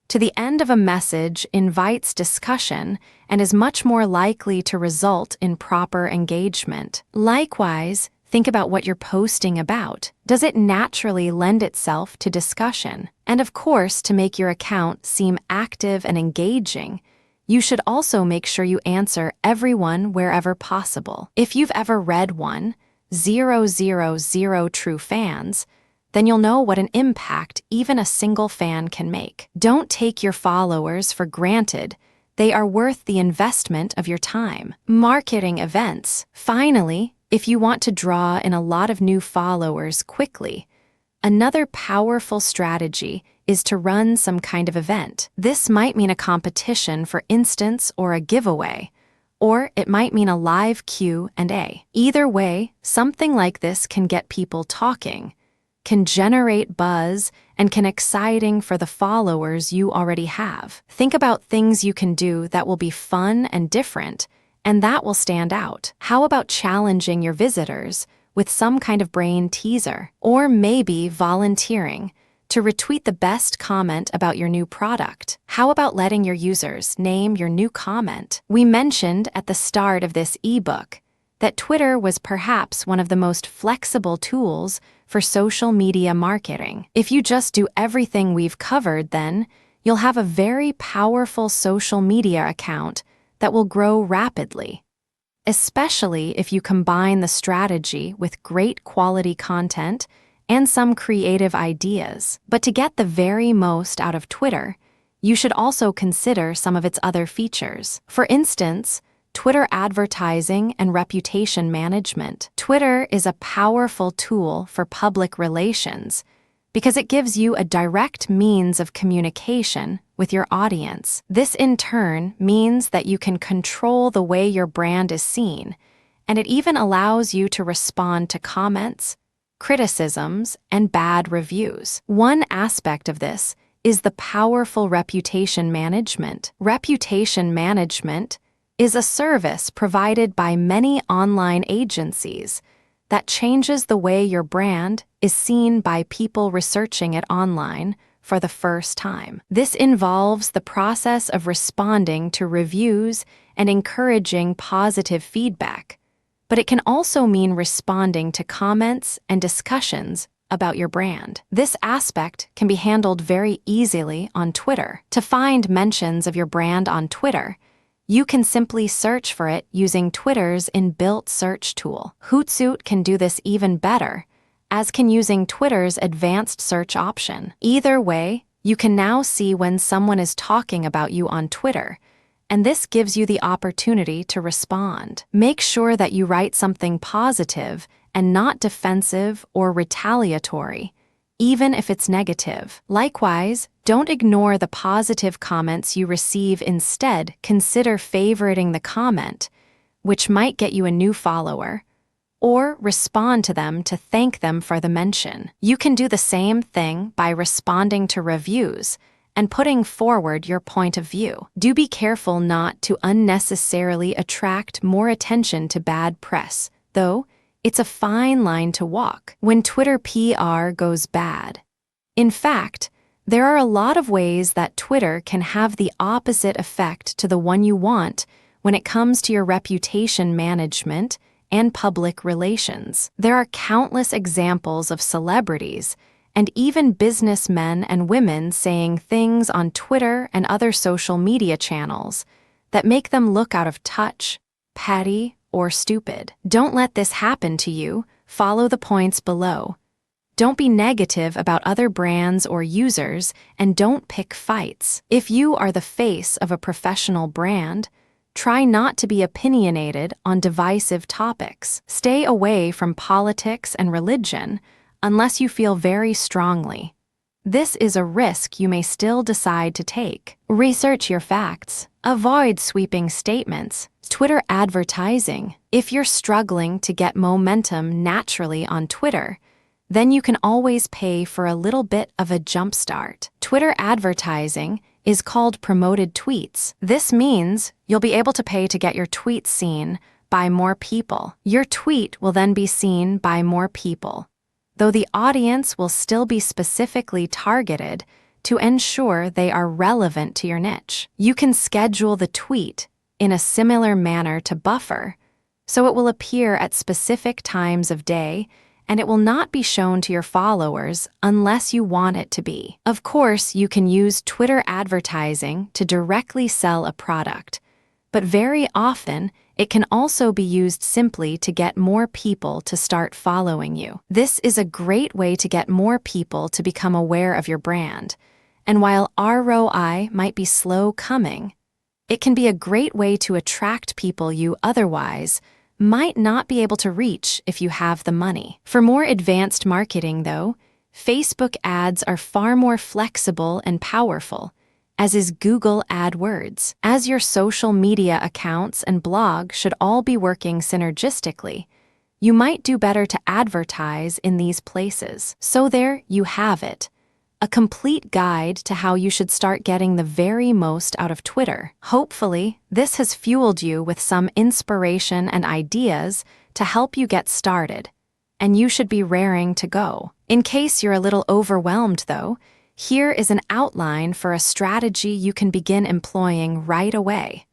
A: to the end of a message invites discussion and is much more likely to result in proper engagement. Likewise, think about what you're posting about. Does it naturally lend itself to discussion? And of course, to make your account seem active and engaging, you should also make sure you answer everyone wherever possible. If you've ever read 1,000 true fans, then you'll know what an impact even a single fan can make. Don't take your followers for granted. They are worth the investment of your time. Marketing events. Finally, if you want to draw in a lot of new followers quickly, another powerful strategy is to run some kind of event. This might mean a competition, for instance, or a giveaway, or it might mean a live Q&A. Either way, something like this can get people talking, can generate buzz, and can exciting for the followers you already have. Think about things you can do that will be fun and different, and that will stand out. How about challenging your visitors with some kind of brain teaser? Or maybe volunteering to retweet the best comment about your new product. How about letting your users name your new comment? We mentioned at the start of this ebook that Twitter was perhaps one of the most flexible tools for social media marketing. If you just do everything we've covered, then you'll have a very powerful social media account that will grow rapidly, especially if you combine the strategy with great quality content and some creative ideas. But to get the very most out of Twitter, you should also consider some of its other features. For instance, Twitter advertising and reputation management. Twitter is a powerful tool for public relations because it gives you a direct means of communication with your audience. This in turn means that you can control the way your brand is seen, and it even allows you to respond to comments, criticisms, and bad reviews. One aspect of this is the powerful reputation management. Reputation management is a service provided by many online agencies that changes the way your brand is seen by people researching it online for the first time. This involves the process of responding to reviews and encouraging positive feedback, but it can also mean responding to comments and discussions about your brand. This aspect can be handled very easily on Twitter. To find mentions of your brand on Twitter, you can simply search for it using Twitter's inbuilt search tool. Hootsuite can do this even better, as can using Twitter's advanced search option. Either way, you can now see when someone is talking about you on Twitter, and this gives you the opportunity to respond. Make sure that you write something positive and not defensive or retaliatory, even if it's negative. Likewise, don't ignore the positive comments you receive. Instead, consider favoriting the comment, which might get you a new follower, or respond to them to thank them for the mention. You can do the same thing by responding to reviews and putting forward your point of view. Do be careful not to unnecessarily attract more attention to bad press, though it's a fine line to walk when Twitter PR goes bad. In fact, there are a lot of ways that Twitter can have the opposite effect to the one you want when it comes to your reputation management and public relations. There are countless examples of celebrities and even businessmen and women saying things on Twitter and other social media channels that make them look out of touch, petty, or stupid. Don't let this happen to you. Follow the points below. Don't be negative about other brands or users, and don't pick fights. If you are the face of a professional brand, try not to be opinionated on divisive topics. Stay away from politics and religion unless you feel very strongly. This is a risk you may still decide to take. Research your facts. Avoid sweeping statements. Twitter advertising. If you're struggling to get momentum naturally on Twitter, then you can always pay for a little bit of a jumpstart. Twitter advertising is called promoted tweets. This means you'll be able to pay to get your tweet seen by more people. Your tweet will then be seen by more people, though the audience will still be specifically targeted to ensure they are relevant to your niche. You can schedule the tweet in a similar manner to Buffer, so it will appear at specific times of day and it will not be shown to your followers unless you want it to be. Of course, you can use Twitter advertising to directly sell a product, but very often it can also be used simply to get more people to start following you. This is a great way to get more people to become aware of your brand, and while ROI might be slow coming, it can be a great way to attract people you otherwise might not be able to reach if you have the money. For more advanced marketing, though, Facebook ads are far more flexible and powerful, as is Google AdWords. As your social media accounts and blog should all be working synergistically, you might do better to advertise in these places. So there you have it. A complete guide to how you should start getting the very most out of Twitter. Hopefully, this has fueled you with some inspiration and ideas to help you get started, and you should be raring to go. In case you're a little overwhelmed, though, here is an outline for a strategy you can begin employing right away.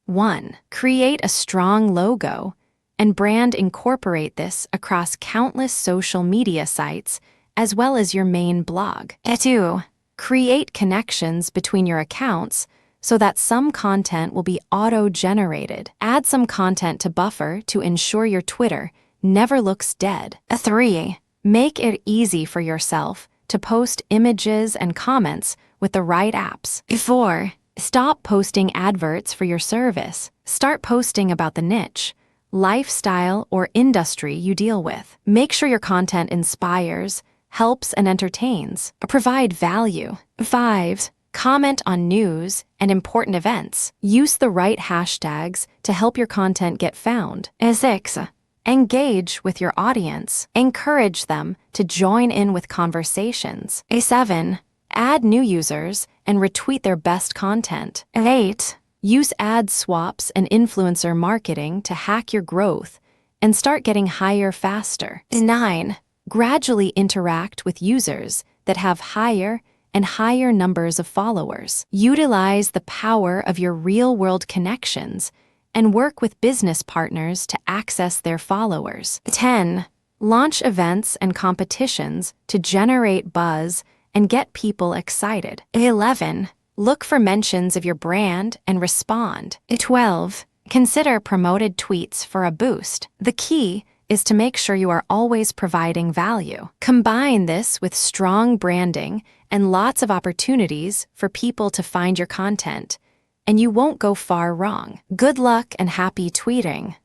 A: 1. Create a strong logo and brand. Incorporate this across countless social media sites as well as your main blog. 2. Create connections between your accounts so that some content will be auto-generated. Add some content to Buffer to ensure your Twitter never looks dead. 3. Make it easy for yourself to post images and comments with the right apps. 4. Stop posting adverts for your service. Start posting about the niche, lifestyle, or industry you deal with. Make sure your content inspires, helps, and entertains. Provide value. 5. Comment on news and important events. Use the right hashtags to help your content get found. 6. Engage with your audience. Encourage them to join in with conversations. 7. Add new users and retweet their best content. 8. Use ad swaps and influencer marketing to hack your growth and start getting higher faster. 9. Gradually interact with users that have higher and higher numbers of followers. Utilize the power of your real-world connections and work with business partners to access their followers. 10. Launch events and competitions to generate buzz and get people excited. 11. Look for mentions of your brand and respond. 12. Consider promoted tweets for a boost. The key is to make sure you are always providing value. Combine this with strong branding and lots of opportunities for people to find your content, and you won't go far wrong. Good luck and happy tweeting!